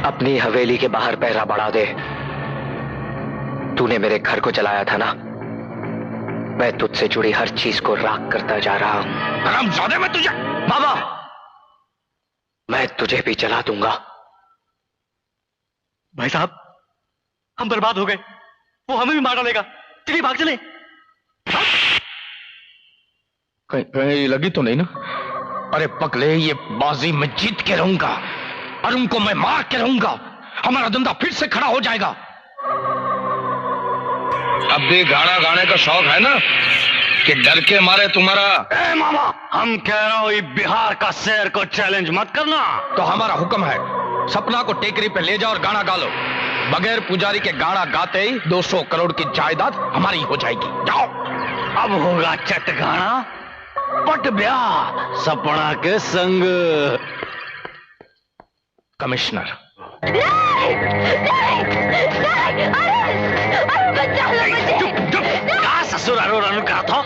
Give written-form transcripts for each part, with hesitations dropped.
अपनी हवेली के बाहर पहरा बढ़ा दे। तूने मेरे घर को जलाया था ना, मैं तुझसे जुड़ी हर चीज को राख करता जा रहा हूं। हरामजादे, मैं तुझे बाबा, मैं तुझे भी जला दूंगा। भाई साहब, हम बर्बाद हो गए, वो हमें भी मार डालेगा। चलिए भाग चले। कहीं लगी तो नहीं ना? अरे पगले, ये बाजी मैं जीत के रहूंगा और उनको मैं मार के रहूंगा। हमारा धंधा फिर से खड़ा हो जाएगा। अब भी गाना गाने का शौक है ना कि डर के मारे तुम्हारा? ए मामा, हम कह रहा हूं, बिहार का शेर को चैलेंज मत करना। तो हमारा हुक्म है, सपना को टेकरी पे ले जाओ और गाना गा लो। बगैर पुजारी के गाना गाते ही 200 करोड़ की जायदाद हमारी हो जाएगी। जाओ। अब होगा चट गाना, पट ब्याह सपना के संग। कमिश्नर, कहा ससुर अरुण का था?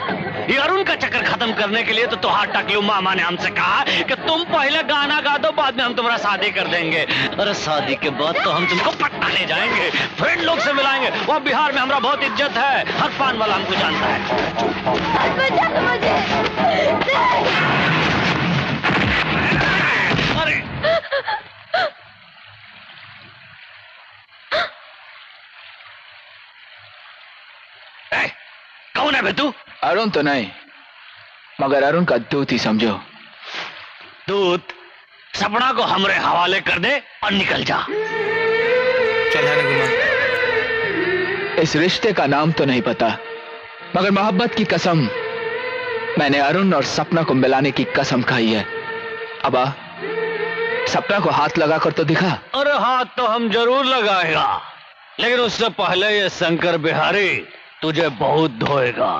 ये अरुण का चक्कर खत्म करने के लिए तो तुहार टकलू मामा ने हमसे कहा कि तुम पहले गाना गा दो, बाद में हम तुम्हारा शादी कर देंगे। अरे शादी के बाद तो हम तुमको पटना ले जाएंगे, फ्रेंड लोग से मिलाएंगे। वहाँ बिहार में हमारा बहुत इज्जत है, हर पान वाला हमको जानता है। अरे कौन है बे तू? अरुण तो नहीं, मगर अरुण का दूत ही समझो। दूत? सपना को हमरे हवाले कर दे और निकल जा। चल है ना। इस रिश्ते का नाम तो नहीं पता, मगर मोहब्बत की कसम मैंने अरुण और सपना को मिलाने की कसम खाई है। अब आ, सपना को हाथ लगाकर तो दिखा। अरे हाथ तो हम जरूर लगाएगा, लेकिन उससे पहले ये शंकर बिहारी तुझे बहुत धोएगा।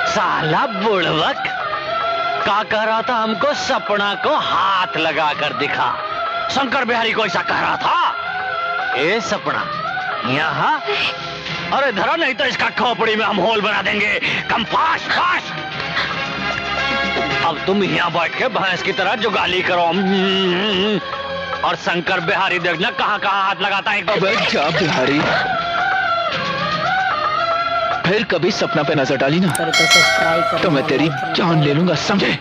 साला बुड़वक, क्या कह रहा था हमको? सपना को हाथ लगा कर दिखा। शंकर बिहारी को ऐसा कह रहा था? ए सपना, यहाँ अरे धरा, नहीं तो इसका खोपड़ी में हम होल बना देंगे। Come fast fast. अब तुम यहाँ बैठ के भैंस की तरह जुगाली करो और शंकर बिहारी देखना कहाँ कहाँ हाथ लगाता है। अबे जा बिहारी, फिर कभी सपना पे नजर डाली ना तो मैं तेरी जान ले लूंगा, समझे?